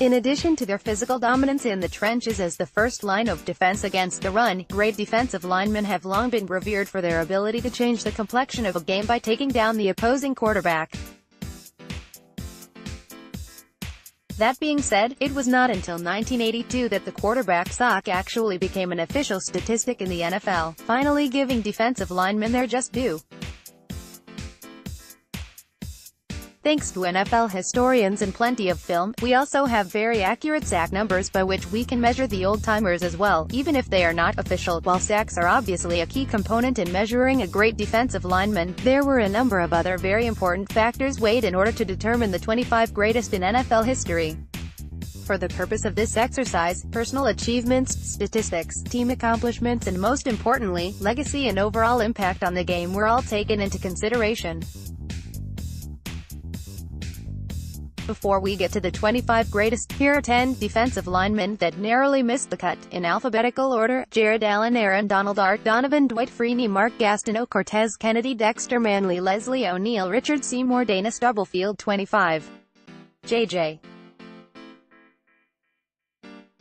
In addition to their physical dominance in the trenches as the first line of defense against the run, great defensive linemen have long been revered for their ability to change the complexion of a game by taking down the opposing quarterback. That being said, it was not until 1982 that the quarterback sack actually became an official statistic in the NFL, finally giving defensive linemen their just due. Thanks to NFL historians and plenty of film, we also have very accurate sack numbers by which we can measure the old-timers as well, even if they are not official. While sacks are obviously a key component in measuring a great defensive lineman, there were a number of other very important factors weighed in order to determine the 25 greatest in NFL history. For the purpose of this exercise, personal achievements, statistics, team accomplishments and most importantly, legacy and overall impact on the game were all taken into consideration. Before we get to the 25 greatest, here are 10 defensive linemen that narrowly missed the cut, in alphabetical order: Jared Allen, Aaron Donald, Art Donovan, Dwight Freeney, Mark Gastineau, Cortez Kennedy, Dexter Manley, Leslie O'Neal, Richard Seymour, Dana Stubblefield. 25. J.J.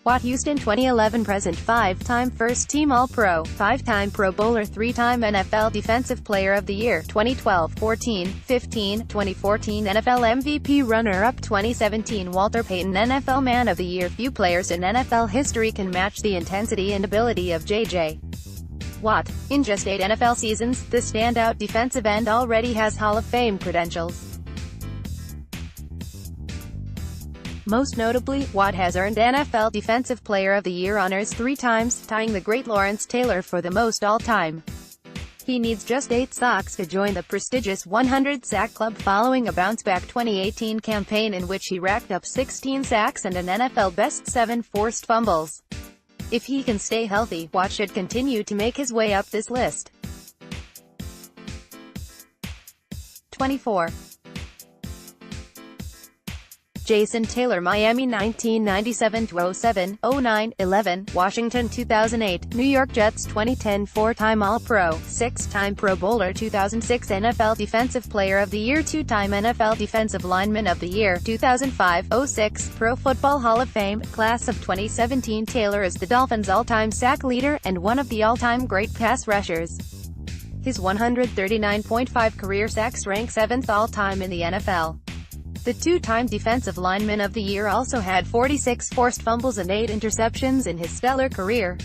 Watt, Houston. 2011 present, 5-time first-team All-Pro, 5-time Pro Bowler, 3-time NFL Defensive Player of the Year, 2012, 14, 15, 2014 NFL MVP runner-up, 2017 Walter Payton NFL Man of the Year. Few players in NFL history can match the intensity and ability of J.J. Watt. In just 8 NFL seasons, the standout defensive end already has Hall of Fame credentials. Most notably, Watt has earned NFL Defensive Player of the Year honors 3 times, tying the great Lawrence Taylor for the most all-time. He needs just 8 sacks to join the prestigious 100-sack club following a bounce-back 2018 campaign in which he racked up 16 sacks and an NFL best 7 forced fumbles. If he can stay healthy, Watt should continue to make his way up this list. 24. Jason Taylor, Miami 1997-07, 09, 11, Washington 2008, New York Jets 2010, 4-time All-Pro, 6-time Pro Bowler, 2006 NFL Defensive Player of the Year, 2-time NFL Defensive Lineman of the Year, 2005-06, Pro Football Hall of Fame, Class of 2017. Taylor is the Dolphins' all-time sack leader, and one of the all-time great pass rushers. His 139.5 career sacks rank 7th all-time in the NFL. The 2-time Defensive Lineman of the Year also had 46 forced fumbles and 8 interceptions in his stellar career.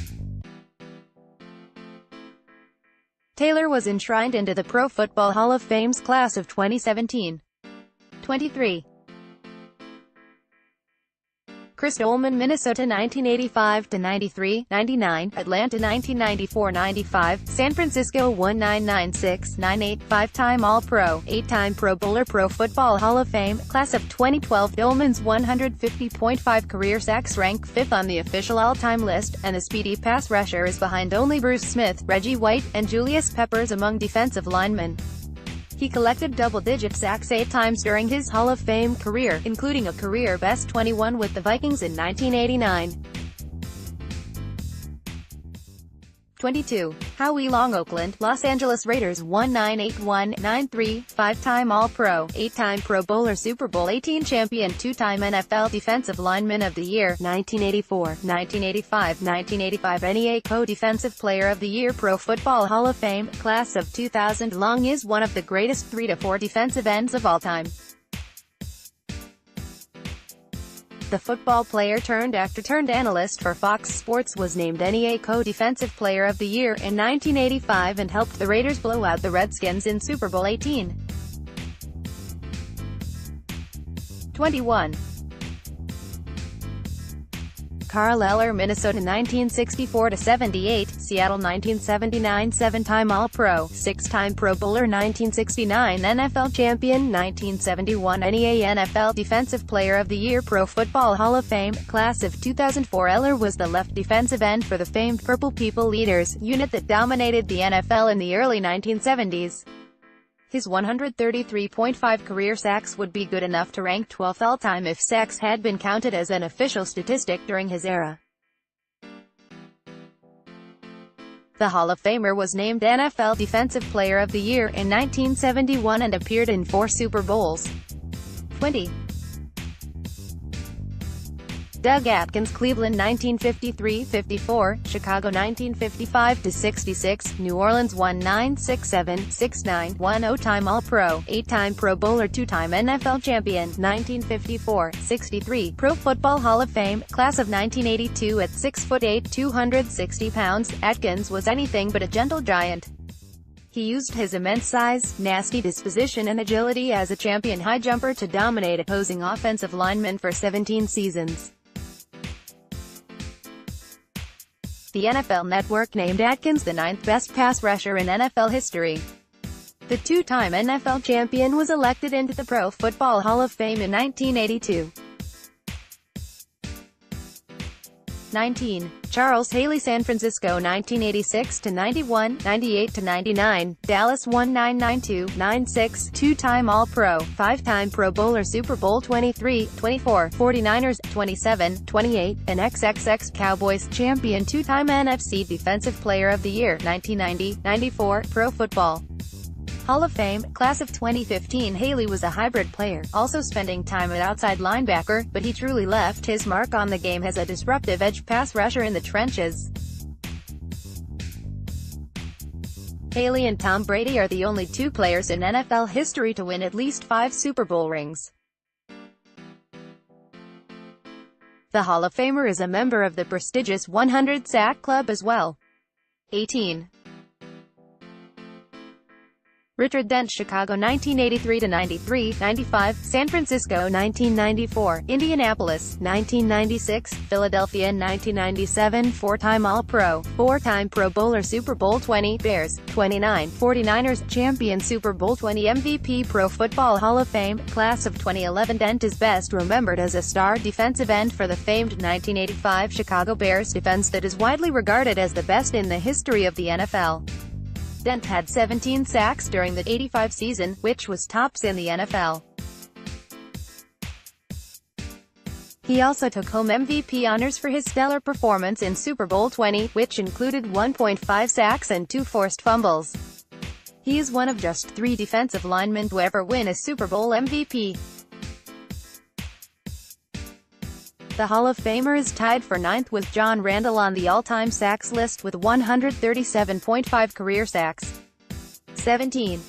Taylor was enshrined into the Pro Football Hall of Fame's Class of 2017. 23. Chris Dolman, Minnesota 1985-93, 99, Atlanta 1994-95, San Francisco 1996-98, 5-time All-Pro, 8-time Pro Bowler, Pro Football Hall of Fame, Class of 2012. Dolman's 150.5 career sacks rank 5th on the official all-time list, and the speedy pass rusher is behind only Bruce Smith, Reggie White, and Julius Peppers among defensive linemen. He collected double-digit sacks 8 times during his Hall of Fame career, including a career-best 21 with the Vikings in 1989. 22. Howie Long, Oakland, Los Angeles Raiders 1981-93, 5-time All-Pro, 8-time Pro Bowler, Super Bowl 18 champion, 2-time NFL Defensive Lineman of the Year, 1984, 1985, 1985 NEA Co-Defensive Player of the Year, Pro Football Hall of Fame, Class of 2000. Long is one of the greatest 3 to 4 defensive ends of all time. The football player turned actor turned analyst for Fox Sports was named NEA Co-Defensive Player of the Year in 1985 and helped the Raiders blow out the Redskins in Super Bowl 18. 21. Carl Eller, Minnesota 1964-78, Seattle 1979, 7-time All-Pro, 6-time Pro Bowler, 1969 NFL Champion, 1971 NEA NFL Defensive Player of the Year, Pro Football Hall of Fame, Class of 2004. Eller was the left defensive end for the famed Purple People Leaders, unit that dominated the NFL in the early 1970s. His 133.5 career sacks would be good enough to rank 12th all-time if sacks had been counted as an official statistic during his era. The Hall of Famer was named NFL Defensive Player of the Year in 1971 and appeared in 4 Super Bowls. 20. Doug Atkins, Cleveland 1953-54, Chicago 1955-66, New Orleans 1967-69, 1-time All-Pro, 8-time Pro Bowler, 2-time NFL champion, 1954-63, Pro Football Hall of Fame, class of 1982. At 6'8", 260 pounds, Atkins was anything but a gentle giant. He used his immense size, nasty disposition and agility as a champion high jumper to dominate opposing offensive linemen for 17 seasons. The NFL Network named Atkins the 9th best pass rusher in NFL history. The two-time NFL champion was elected into the Pro Football Hall of Fame in 1982. 19. Charles Haley, San Francisco 1986-91, 98-99, Dallas 1992-96, two-time All-Pro, 5-time Pro Bowler, Super Bowl 23, 24, 49ers, 27, 28, and XXX Cowboys champion, two-time NFC Defensive Player of the Year, 1990, 94, Pro Football Hall of Fame, class of 2015. Haley was a hybrid player, also spending time at outside linebacker, but he truly left his mark on the game as a disruptive edge pass rusher in the trenches. Haley and Tom Brady are the only two players in NFL history to win at least 5 Super Bowl rings. The Hall of Famer is a member of the prestigious 100 Sack Club as well. 18. Richard Dent, Chicago 1983-93, 95, San Francisco 1994, Indianapolis 1996, Philadelphia 1997, 4-time All-Pro, 4-time Pro Bowler, Super Bowl 20, Bears 29, 49ers champion, Super Bowl 20 MVP, Pro Football Hall of Fame, class of 2011. Dent is best remembered as a star defensive end for the famed 1985 Chicago Bears defense that is widely regarded as the best in the history of the NFL. Dent had 17 sacks during the '85 season, which was tops in the NFL. He also took home MVP honors for his stellar performance in Super Bowl 20, which included 1.5 sacks and 2 forced fumbles. He is one of just 3 defensive linemen to ever win a Super Bowl MVP. The Hall of Famer is tied for 9th with John Randall on the all-time sacks list with 137.5 career sacks. 17.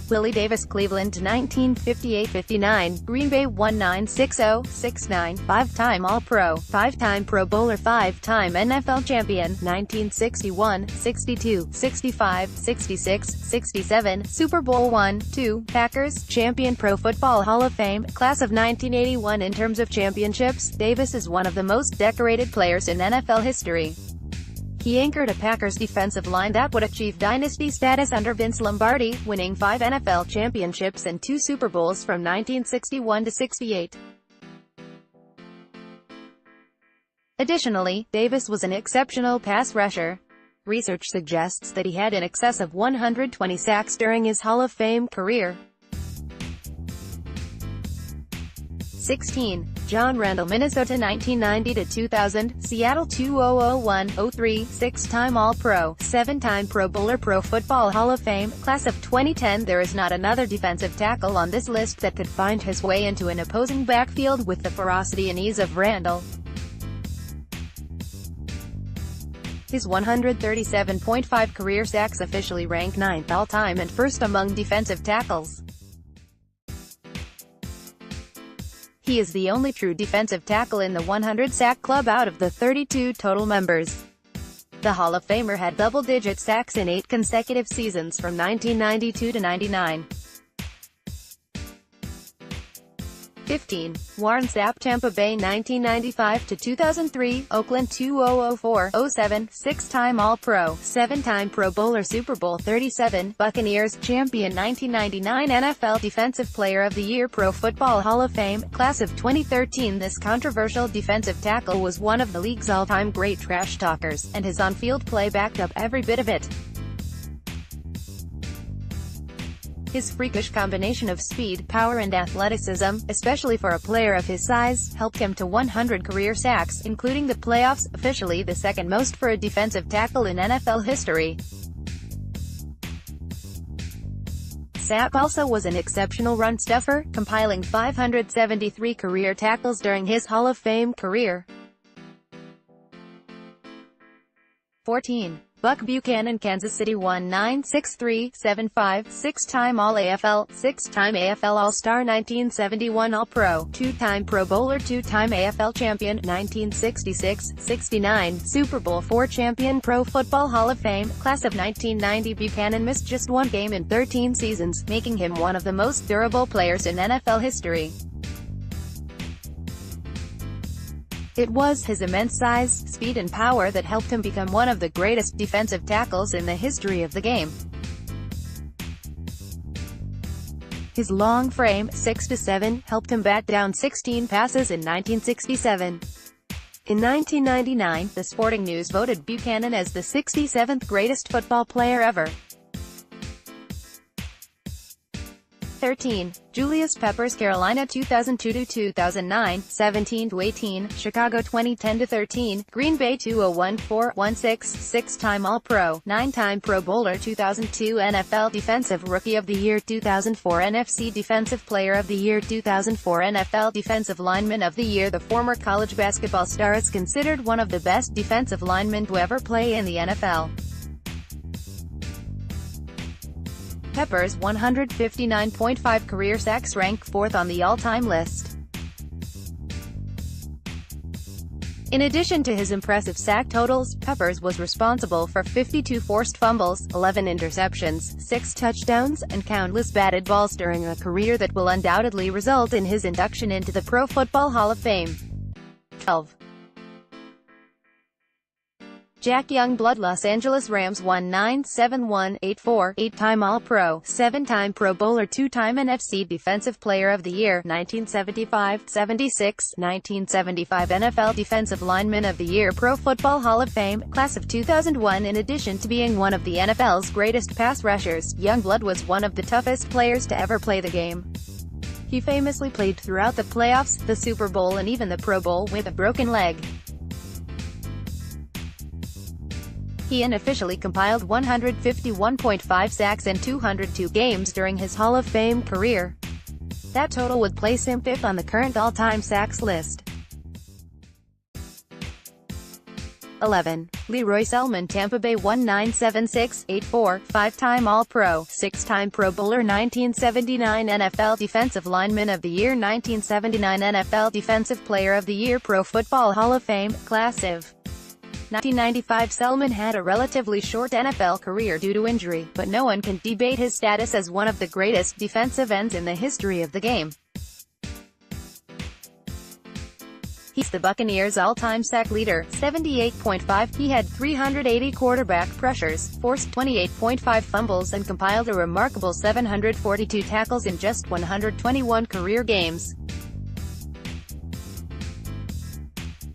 Willie Davis, Cleveland 1958-59, Green Bay 1960-69, 5-time All-Pro, 5-time Pro Bowler, 5-time NFL champion, 1961, 62, 65, 66, 67, Super Bowl I-II, Packers champion, Pro Football Hall of Fame, class of 1981. In terms of championships, Davis is one of the most decorated players in NFL history. He anchored a Packers defensive line that would achieve dynasty status under Vince Lombardi, winning 5 NFL championships and 2 Super Bowls from 1961 to 68. Additionally, Davis was an exceptional pass rusher. Research suggests that he had in excess of 120 sacks during his Hall of Fame career. 16. John Randall, Minnesota 1990-2000, Seattle 2001-03, 6-time All-Pro, 7-time Pro Bowler, Pro Football Hall of Fame, class of 2010. There is not another defensive tackle on this list that could find his way into an opposing backfield with the ferocity and ease of Randall. His 137.5 career sacks officially rank 9th all-time and 1st among defensive tackles. He is the only true defensive tackle in the 100-sack club out of the 32 total members. The Hall of Famer had double-digit sacks in 8 consecutive seasons from 1992 to 99. 15. Warren Sapp, Tampa Bay 1995-2003, Oakland 2004-07, 6-time All-Pro, 7-time Pro Bowler, Super Bowl 37, Buccaneers champion, 1999 NFL Defensive Player of the Year, Pro Football Hall of Fame, class of 2013. This controversial defensive tackle was one of the league's all-time great trash talkers, and his on-field play backed up every bit of it. His freakish combination of speed, power and athleticism, especially for a player of his size, helped him to 100 career sacks, including the playoffs, officially the second most for a defensive tackle in NFL history. Sapp also was an exceptional run stuffer, compiling 573 career tackles during his Hall of Fame career. 14. Buck Buchanan, Kansas City 1963-75, six-time All-AFL, six-time AFL All-Star, 1971 All-Pro, two-time Pro Bowler, two-time AFL champion, 1966-69, Super Bowl IV champion, Pro Football Hall of Fame, class of 1990. Buchanan missed just one game in 13 seasons, making him one of the most durable players in NFL history. It was his immense size, speed and power that helped him become one of the greatest defensive tackles in the history of the game. His long frame, 6'7", helped him bat down 16 passes in 1967. In 1999, The Sporting News voted Buchanan as the 67th greatest football player ever. 13. Julius Peppers, Carolina 2002-2009, 17-18, Chicago 2010-13, Green Bay 2014-16, six-time All-Pro, nine-time Pro Bowler, 2002 NFL Defensive Rookie of the Year, 2004 NFC Defensive Player of the Year, 2004 NFL Defensive Lineman of the Year. The former college basketball star is considered one of the best defensive linemen to ever play in the NFL. Peppers' 159.5 career sacks rank fourth on the all-time list. In addition to his impressive sack totals, Peppers was responsible for 52 forced fumbles, 11 interceptions, 6 touchdowns, and countless batted balls during a career that will undoubtedly result in his induction into the Pro Football Hall of Fame. 12. Jack Youngblood, Los Angeles Rams 1971-84, eight-time All-Pro, seven-time Pro Bowler, two-time NFC Defensive Player of the Year, 1975-76, 1975 NFL Defensive Lineman of the Year, Pro Football Hall of Fame, class of 2001. In addition to being one of the NFL's greatest pass rushers, Youngblood was one of the toughest players to ever play the game. He famously played throughout the playoffs, the Super Bowl and even the Pro Bowl with a broken leg. He unofficially compiled 151.5 sacks in 202 games during his Hall of Fame career. That total would place him fifth on the current all-time sacks list. 11. Leroy Selmon, Tampa Bay 1976-84, five-time All-Pro, six-time Pro Bowler, 1979 NFL Defensive Lineman of the Year, 1979 NFL Defensive Player of the Year, Pro Football Hall of Fame, class of 1995. Selmon had a relatively short NFL career due to injury, but no one can debate his status as one of the greatest defensive ends in the history of the game. He's the Buccaneers' all-time sack leader, 78.5. He had 380 quarterback pressures, forced 28.5 fumbles and compiled a remarkable 742 tackles in just 121 career games.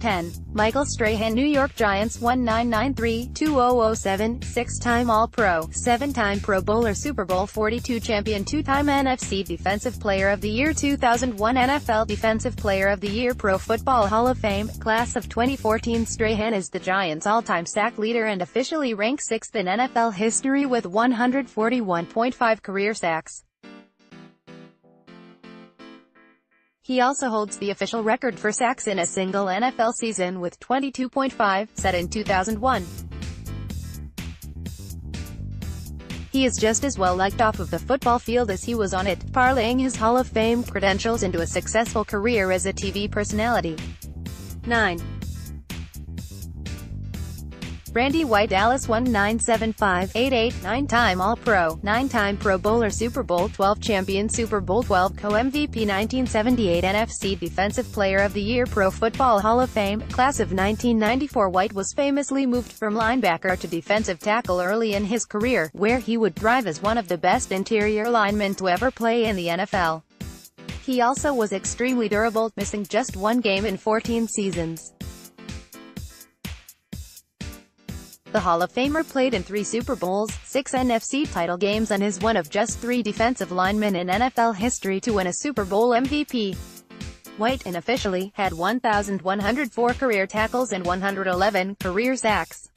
10. Michael Strahan, New York Giants 1993-2007, six-time All-Pro, seven-time Pro Bowler, Super Bowl 42 champion, two-time NFC Defensive Player of the Year, 2001 NFL Defensive Player of the Year, Pro Football Hall of Fame, class of 2014. Strahan is the Giants' all-time sack leader and officially ranks sixth in NFL history with 141.5 career sacks. He also holds the official record for sacks in a single NFL season with 22.5, set in 2001. He is just as well liked off of the football field as he was on it, parlaying his Hall of Fame credentials into a successful career as a TV personality. 9. Randy White, Dallas 1975-88, nine-time All-Pro, nine-time Pro Bowler, Super Bowl XII champion, Super Bowl XII co-MVP, 1978 NFC Defensive Player of the Year, Pro Football Hall of Fame, class of 1994. White was famously moved from linebacker to defensive tackle early in his career, where he would thrive as one of the best interior linemen to ever play in the NFL. He also was extremely durable, missing just one game in 14 seasons. The Hall of Famer played in 3 Super Bowls, 6 NFC title games and is one of just 3 defensive linemen in NFL history to win a Super Bowl MVP. White unofficially had 1,104 career tackles and 111 career sacks.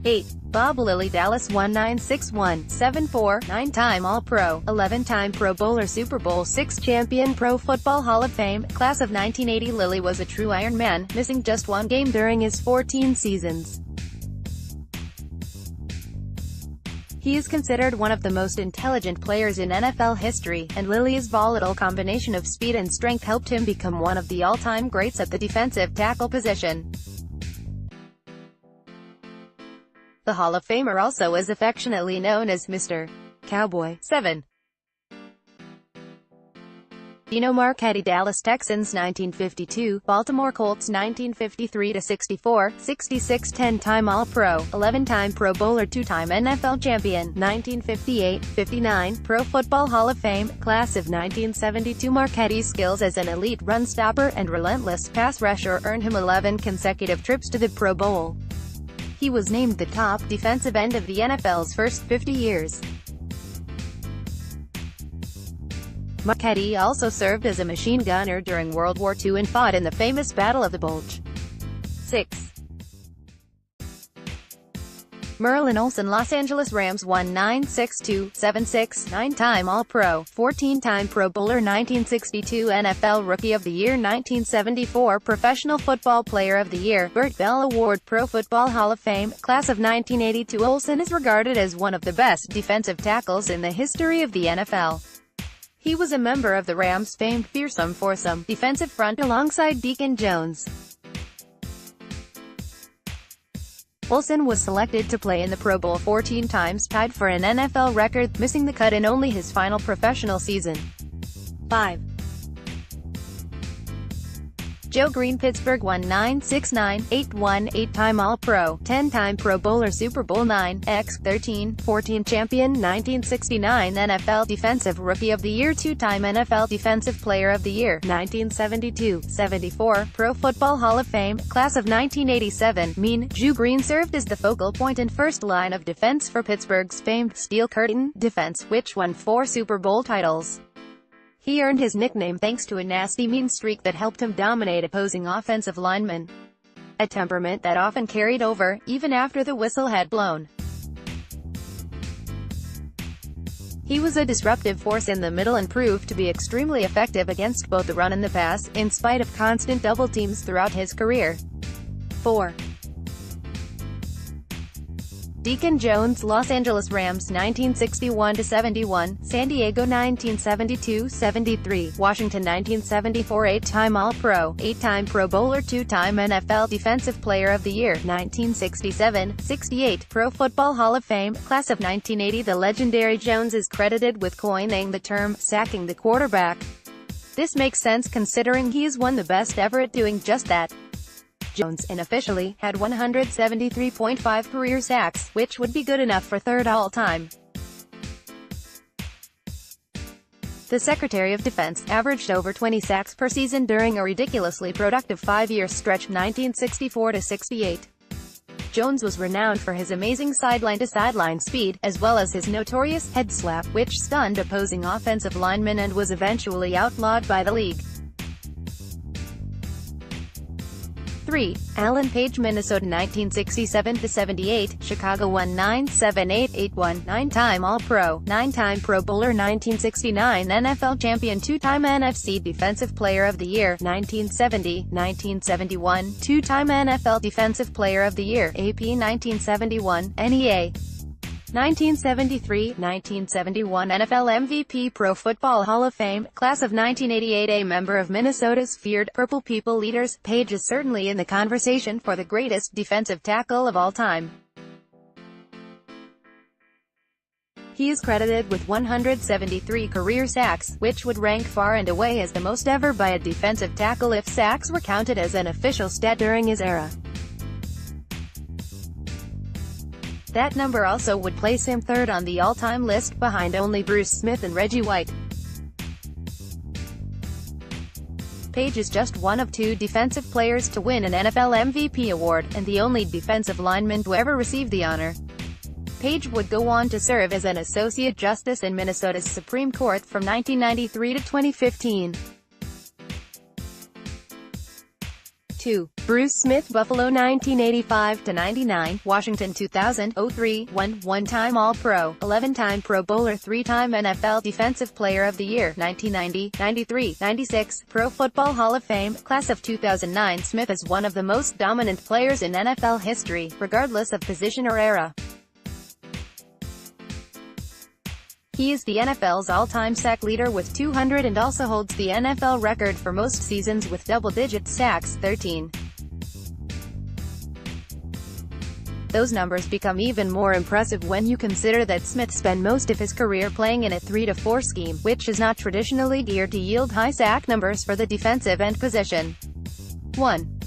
8. Bob Lilly Dallas 1961-74, 9-time All-Pro, 11-time Pro Bowler, Super Bowl VI champion, Pro Football Hall of Fame, class of 1980. Lilly was a true Iron Man, missing just one game during his 14 seasons. He is considered one of the most intelligent players in NFL history, and Lilly's volatile combination of speed and strength helped him become one of the all-time greats at the defensive tackle position. The Hall of Famer also is affectionately known as Mr. Cowboy. 7. Dino Marchetti Dallas Texans 1952, Baltimore Colts 1953-64, 66 10-time All-Pro, 11-time Pro Bowler, 2-time NFL champion, 1958-59, Pro Football Hall of Fame, class of 1972. Marchetti's skills as an elite run stopper and relentless pass rusher earned him 11 consecutive trips to the Pro Bowl. He was named the top defensive end of the NFL's first 50 years. Marchetti also served as a machine gunner during World War II and fought in the famous Battle of the Bulge. 6. Merlin Olsen Los Angeles Rams 1962-76, 9-time All-Pro, 14-time Pro Bowler, 1962 NFL Rookie of the Year, 1974 Professional Football Player of the Year, Burt Bell Award, Pro Football Hall of Fame, class of 1982. Olsen is regarded as one of the best defensive tackles in the history of the NFL. He was a member of the Rams' famed fearsome foursome defensive front alongside Deacon Jones. Olsen was selected to play in the Pro Bowl 14 times, tied for an NFL record, missing the cut in only his final professional season. 5. Joe Green Pittsburgh 1969, 8-1, 8-time All-Pro, 10-time Pro Bowler, Super Bowl IX, X, 13, 14 champion, 1969 NFL Defensive Rookie of the Year, 2-time NFL Defensive Player of the Year, 1972-74 Pro Football Hall of Fame, class of 1987. Joe Green served as the focal point and first line of defense for Pittsburgh's famed Steel Curtain defense, which won 4 Super Bowl titles. He earned his nickname thanks to a nasty mean streak that helped him dominate opposing offensive linemen. A temperament that often carried over, even after the whistle had blown. He was a disruptive force in the middle and proved to be extremely effective against both the run and the pass, in spite of constant double teams throughout his career. 4. Deacon Jones Los Angeles Rams 1961-71, San Diego 1972-73, Washington 1974, 8-time All-Pro, 8-time Pro Bowler, 2-time NFL Defensive Player of the Year, 1967-68, Pro Football Hall of Fame, class of 1980. The legendary Jones is credited with coining the term, sacking the quarterback. This makes sense considering he is one of the best ever at doing just that. Jones, unofficially, had 173.5 career sacks, which would be good enough for third all-time. The Secretary of Defense averaged over 20 sacks per season during a ridiculously productive 5-year stretch, 1964-68. Jones was renowned for his amazing sideline-to-sideline speed, as well as his notorious head slap, which stunned opposing offensive linemen and was eventually outlawed by the league. 3. Alan Page Minnesota 1967-78, Chicago 1978-81, 9-time All-Pro, 9-time Pro Bowler, 1969 NFL champion, 2-time NFC Defensive Player of the Year, 1970, 1971, 2-time NFL Defensive Player of the Year, AP 1971, NEA 1973, 1971 NFL MVP, Pro Football Hall of Fame, class of 1988, a member of Minnesota's feared Purple People leaders. Page is certainly in the conversation for the greatest defensive tackle of all time. He is credited with 173 career sacks, which would rank far and away as the most ever by a defensive tackle if sacks were counted as an official stat during his era. That number also would place him third on the all-time list, behind only Bruce Smith and Reggie White. Page is just one of 2 defensive players to win an NFL MVP award, and the only defensive lineman to ever receive the honor. Page would go on to serve as an associate justice in Minnesota's Supreme Court from 1993 to 2015. 2. Bruce Smith, Buffalo 1985-99, Washington 2000-03, 1-time All-Pro, 11-time Pro Bowler, 3-time NFL Defensive Player of the Year, 1990, 93, 96, Pro Football Hall of Fame, Class of 2009. Smith is one of the most dominant players in NFL history, regardless of position or era. He is the NFL's all-time sack leader with 200 and also holds the NFL record for most seasons with double-digit sacks, 13. Those numbers become even more impressive when you consider that Smith spent most of his career playing in a 3-4 scheme, which is not traditionally geared to yield high sack numbers for the defensive end position. 1.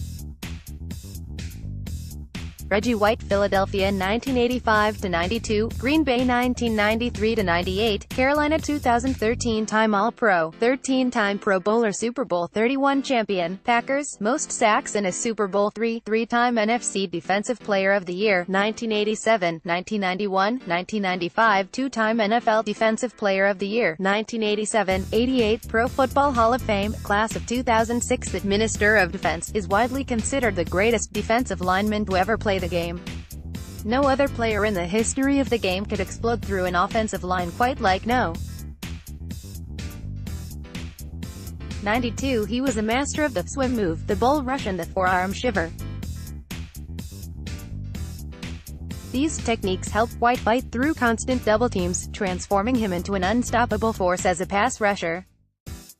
Reggie White, Philadelphia 1985-92, Green Bay 1993-98, Carolina 2013-time All-Pro, 13-time Pro Bowler, Super Bowl 31 champion, Packers, most sacks in a Super Bowl 3-time NFC Defensive Player of the Year, 1987, 1991, 1995, 2-time NFL Defensive Player of the Year, 1987, 88, Pro Football Hall of Fame, Class of 2006. The Minister of Defense is widely considered the greatest defensive lineman to ever play the game. No other player in the history of the game could explode through an offensive line quite like No. 92. He was a master of the swim move, the bull rush and the forearm shiver. These techniques helped White fight through constant double teams, transforming him into an unstoppable force as a pass rusher.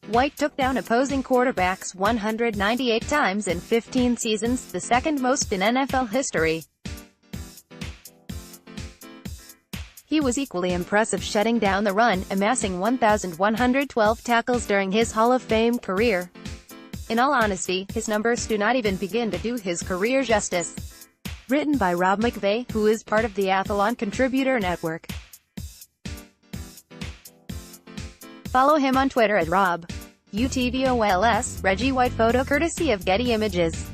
White took down opposing quarterbacks 198 times in 15 seasons, the second most in NFL history. He was equally impressive shutting down the run, amassing 1,112 tackles during his Hall of Fame career. In all honesty, his numbers do not even begin to do his career justice. Written by Rob McVeigh, who is part of the Athlon Contributor Network. Follow him on Twitter at RobUTVOLS, Reggie White photo courtesy of Getty Images.